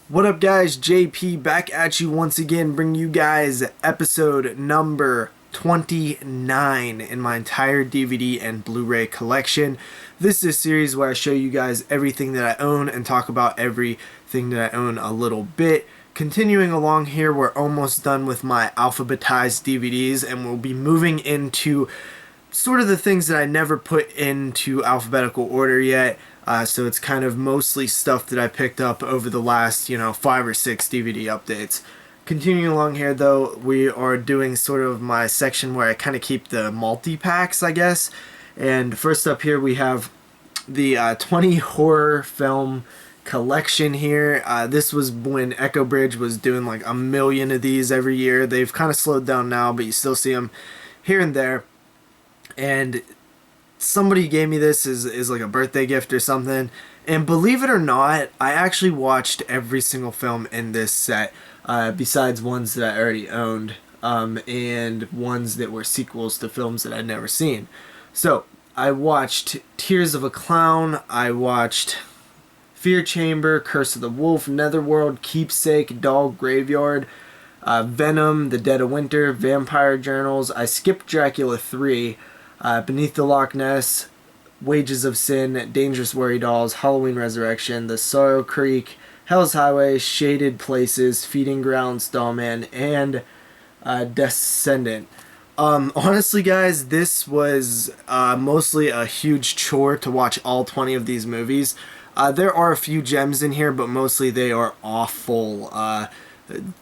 What up guys, JP back at you once again, bringing you guys episode number 29 in my entire DVD and Blu-ray collection. This is a series where I show you guys everything that I own and talk about everything that I own a little bit. Continuing along here, we're almost done with my alphabetized DVDs and we'll be moving into sort of the things that I never put into alphabetical order yet. So it's kind of mostly stuff that I picked up over the last, 5 or 6 DVD updates. Continuing along here though, we are doing sort of my section where I kind of keep the multi-packs, I guess. And first up here we have the 20 horror film collection here. This was when Echo Bridge was doing like a million of these every year. They've kind of slowed down now, but you still see them here and there. And somebody gave me this as like a birthday gift or something, and believe it or not, I actually watched every single film in this set, besides ones that I already owned, and ones that were sequels to films that I'd never seen. So I watched Tears of a Clown, I watched Fear Chamber, Curse of the Wolf, Netherworld, Keepsake, Doll Graveyard, Venom, The Dead of Winter, Vampire Journals. I skipped Dracula 3, Beneath the Loch Ness, Wages of Sin, Dangerous Worry Dolls, Halloween Resurrection, The Sorrow Creek, Hell's Highway, Shaded Places, Feeding Grounds, Dollman, and Descendant. Honestly guys, this was mostly a huge chore to watch all 20 of these movies. There are a few gems in here, but mostly they are awful.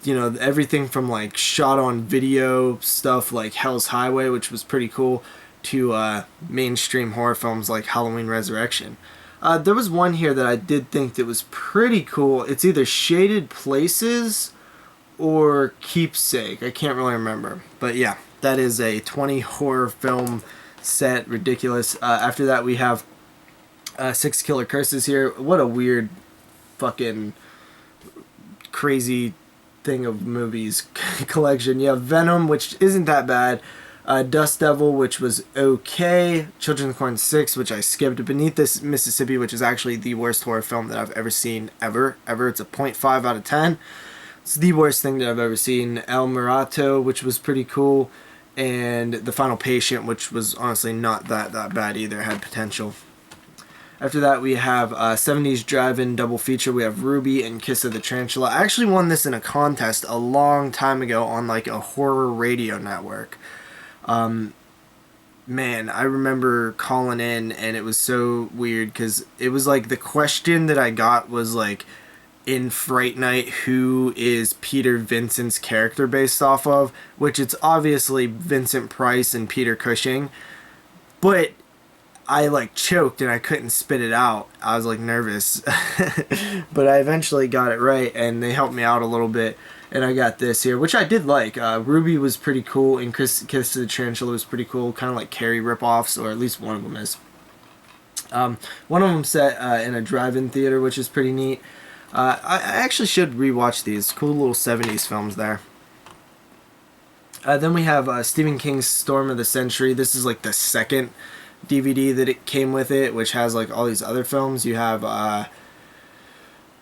Everything from like shot on video stuff like Hell's Highway, which was pretty cool, to mainstream horror films like Halloween Resurrection. There was one here that I did think that was pretty cool. It's either Shaded Places or Keepsake. I can't really remember. But yeah, that is a 20 horror film set. Ridiculous. After that we have 6 Killer Curses here. What a weird fucking crazy thing of movies collection. You have Venom, which isn't that bad. Dust Devil, which was okay. Children of the Corn 6, which I skipped. Beneath This Mississippi, which is actually the worst horror film that I've ever seen, ever. It's a 0.5 out of 10. It's the worst thing that I've ever seen. El Murato, which was pretty cool. And The Final Patient, which was honestly not that bad either. It had potential. After that, we have 70s Drive-In double feature. We have Ruby and Kiss of the Tarantula. I actually won this in a contest a long time ago on like a horror radio network. Man, I remember calling in and it was so weird because it was like the question that I got was like, in Fright Night, who is Peter Vincent's character based off of? Which it's obviously Vincent Price and Peter Cushing, but I like choked and I couldn't spit it out. I was like nervous, but I eventually got it right and they helped me out a little bit. And I got this here, which I did like. Ruby was pretty cool, and Kiss of the Tarantula was pretty cool. Kind of like Carrie ripoffs, or at least one of them is. One of them set in a drive-in theater, which is pretty neat. I actually should rewatch these. Cool little 70s films there. Then we have Stephen King's Storm of the Century. This is like the second DVD that it came with it, which has like all these other films. You have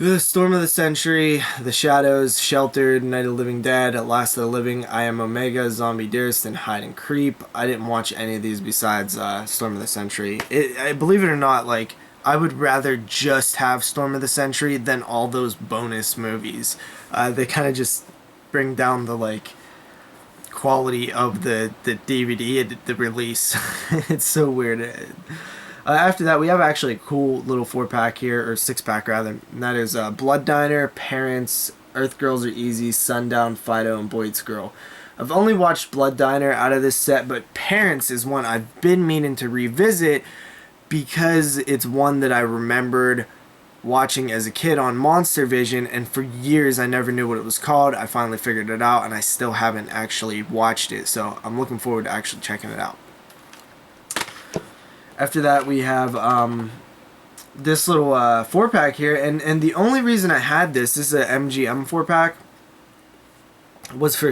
The Storm of the Century, The Shadows, Sheltered, Night of the Living Dead, Last of the Living, I Am Omega, Zombie Dearest, and Hide and Creep. I didn't watch any of these besides Storm of the Century. Believe it or not, like, I would rather just have Storm of the Century than all those bonus movies. They kind of just bring down the, like, quality of the DVD, the release. It's so weird. After that, we have actually a cool little 4-pack here, or 6-pack rather, and that is Blood Diner, Parents, Earth Girls Are Easy, Sundown, Fido, and Boyd's Girl. I've only watched Blood Diner out of this set, but Parents is one I've been meaning to revisit because it's one that I remembered watching as a kid on Monster Vision, and for years I never knew what it was called. I finally figured it out, and I still haven't actually watched it, so I'm looking forward to actually checking it out. After that, we have this little 4-pack here, and the only reason I had this is a MGM 4-pack, was for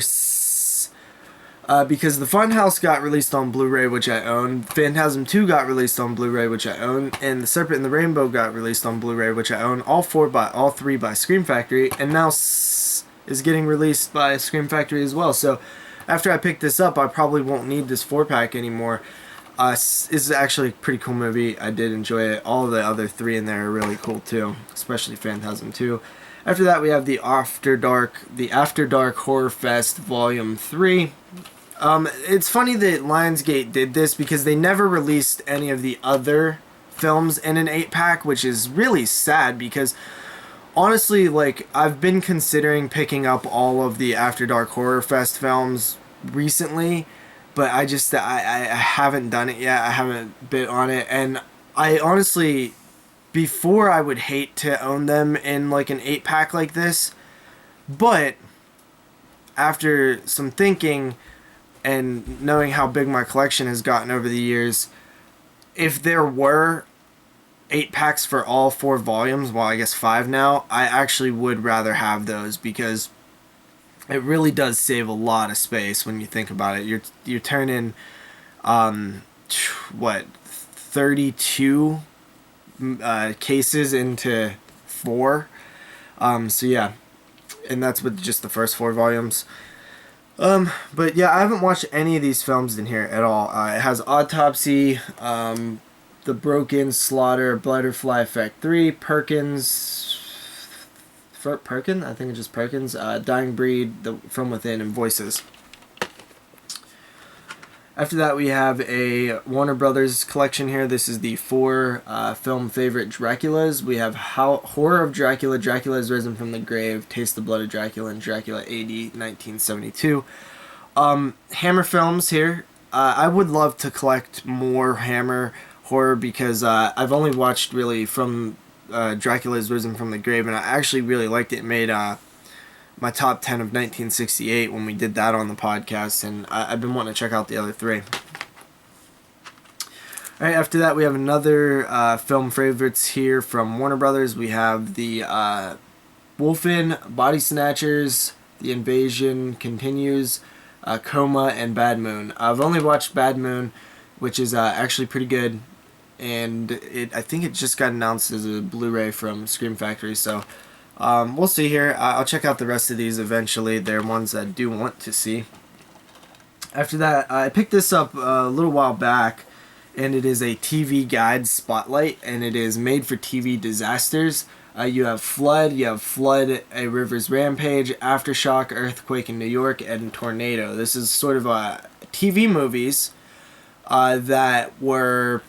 Because the Funhouse got released on Blu-ray, which I own. Phantasm 2 got released on Blu-ray, which I own, and The Serpent and the Rainbow got released on Blu-ray, which I own. All three by Scream Factory, and now is getting released by Scream Factory as well. So after I pick this up, I probably won't need this 4-pack anymore. This is actually a pretty cool movie. I did enjoy it. All of the other 3 in there are really cool too, especially Phantasm 2. After that, we have the After Dark Horrorfest Volume 3. It's funny that Lionsgate did this because they never released any of the other films in an 8-pack, which is really sad because honestly, like, I've been considering picking up all of the After Dark Horrorfest films recently, but I haven't done it yet. I haven't bit on it, and I honestly, before I would hate to own them in like an 8-pack like this, but after some thinking and knowing how big my collection has gotten over the years, if there were 8-packs for all 4 volumes, well, I guess 5 now, I actually would rather have those because it really does save a lot of space when you think about it. You're turning, what, 32 cases into 4. So yeah, and that's with just the first 4 volumes. But yeah, I haven't watched any of these films in here at all. It has Autopsy, The Broken, Slaughter, Butterfly Effect 3, Perkins, I think it's just Perkins, Dying Breed, From Within, and Voices. After that, we have a Warner Brothers collection here. This is the 4 film favorite Draculas. We have Horror of Dracula, Dracula has Risen from the Grave, Taste the Blood of Dracula, and Dracula AD 1972. Hammer films here. I would love to collect more Hammer horror because I've only watched really from Dracula has Risen from the Grave, and I actually really liked it. It made my top 10 of 1968 when we did that on the podcast, and I've been wanting to check out the other 3. Alright, after that we have another film favorites here from Warner Brothers. We have the Wolfen, Body Snatchers, The Invasion Continues, Coma, and Bad Moon. I've only watched Bad Moon, which is actually pretty good, and I think it just got announced as a Blu-ray from Scream Factory, so we'll see here. I'll check out the rest of these eventually. They're ones that I do want to see. After that, I picked this up a little while back, and it is a TV Guide Spotlight, and it is made for TV disasters. You have Flood, A River's Rampage, Aftershock, Earthquake in New York, and Tornado. This is sort of TV movies that were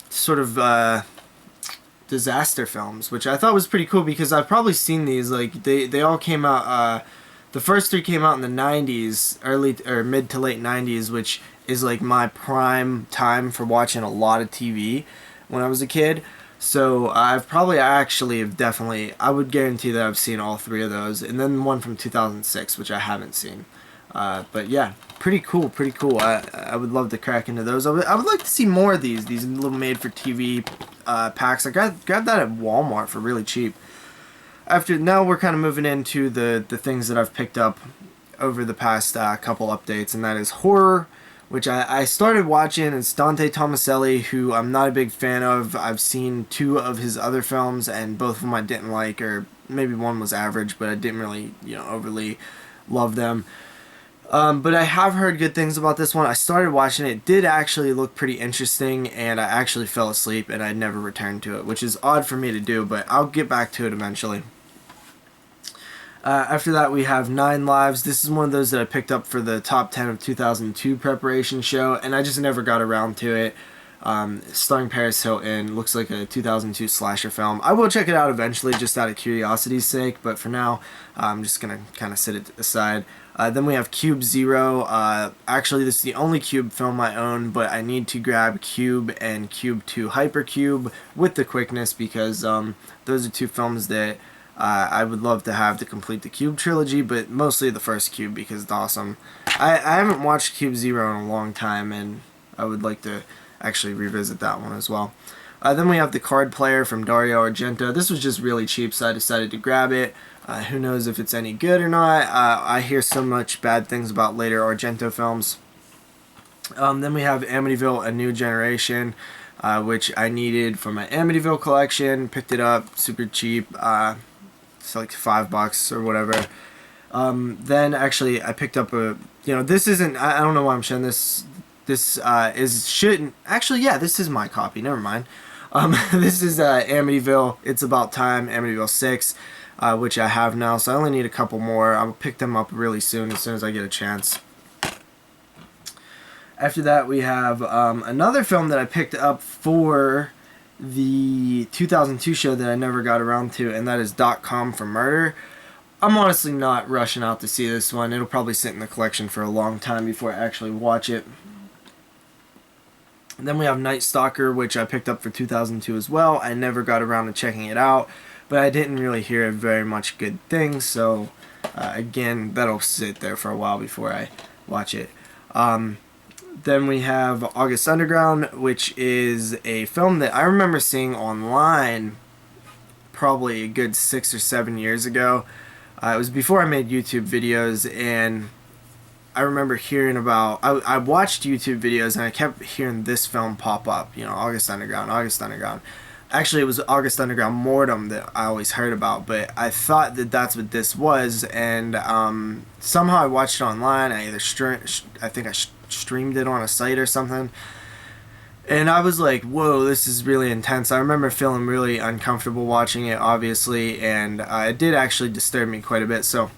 sort of disaster films, which I thought was pretty cool because I've probably seen these. Like they all came out. The first 3 came out in the 90s, early or mid to late 90s, which is like my prime time for watching a lot of TV when I was a kid. So I would guarantee that I've seen all 3 of those, and then one from 2006, which I haven't seen. But yeah, pretty cool. I would love to crack into those. I would like to see more of these little made-for-TV packs. I grabbed that at Walmart for really cheap. Now we're kind of moving into the things that I've picked up over the past couple updates, and that is horror, which I started watching. It's Dante Tomaselli, who I'm not a big fan of. I've seen 2 of his other films, and both of them I didn't like, or maybe one was average, but I didn't really, overly love them. But I have heard good things about this one. I started watching it. It did actually look pretty interesting, and I actually fell asleep, and I never returned to it, which is odd for me to do, but I'll get back to it eventually. After that, we have 9 Lives. This is one of those that I picked up for the top 10 of 2002 preparation show, and I just never got around to it. Starring Paris Hilton. Looks like a 2002 slasher film. I will check it out eventually, just out of curiosity's sake, but for now, I'm just going to kind of set it aside. Then we have Cube Zero. Actually, this is the only Cube film I own, but I need to grab Cube and Cube 2 Hypercube with the quickness because those are 2 films that I would love to have to complete the Cube trilogy, but mostly the first Cube because it's awesome. I haven't watched Cube Zero in a long time, and I would like to actually revisit that one as well. Then we have The Card Player from Dario Argento. This was just really cheap, so I decided to grab it. Who knows if it's any good or not. I hear so much bad things about later Argento films. Then we have Amityville: A New Generation, which I needed for my Amityville collection. Picked it up super cheap. It's like $5 or whatever. Then actually I picked up a, this isn't, I don't know why I'm showing this. This shouldn't, actually, yeah, this is my copy, never mind. This is Amityville, It's About Time, Amityville 6, which I have now, so I only need a couple more. I'll pick them up really soon as I get a chance. After that, we have another film that I picked up for the 2002 show that I never got around to, and that is .com for Murder. I'm honestly not rushing out to see this one. It'll probably sit in the collection for a long time before I actually watch it. And then we have Night Stalker, which I picked up for 2002 as well. I never got around to checking it out, but I didn't really hear very much good things, so again, that'll sit there for a while before I watch it. Then we have August Underground, which is a film that I remember seeing online probably a good 6 or 7 years ago. It was before I made YouTube videos, and I remember hearing about, I watched YouTube videos and I kept hearing this film pop up, August Underground, August Underground. Actually, it was August Underground Mortem that I always heard about, but I thought that that's what this was, and somehow I watched it online. I think I streamed it on a site or something, and I was like, whoa, this is really intense. I remember feeling really uncomfortable watching it, obviously, and it did actually disturb me quite a bit, so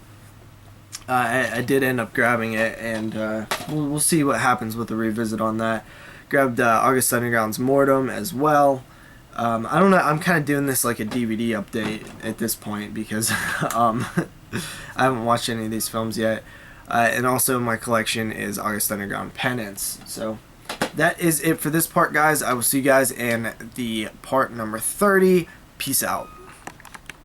I did end up grabbing it, and we'll see what happens with the revisit on that. Grabbed August Underground's Mortem as well. I don't know, I'm kind of doing this like a DVD update at this point because I haven't watched any of these films yet. And also my collection is August Underground Penance. So that is it for this part, guys. I will see you guys in the part number 30. Peace out.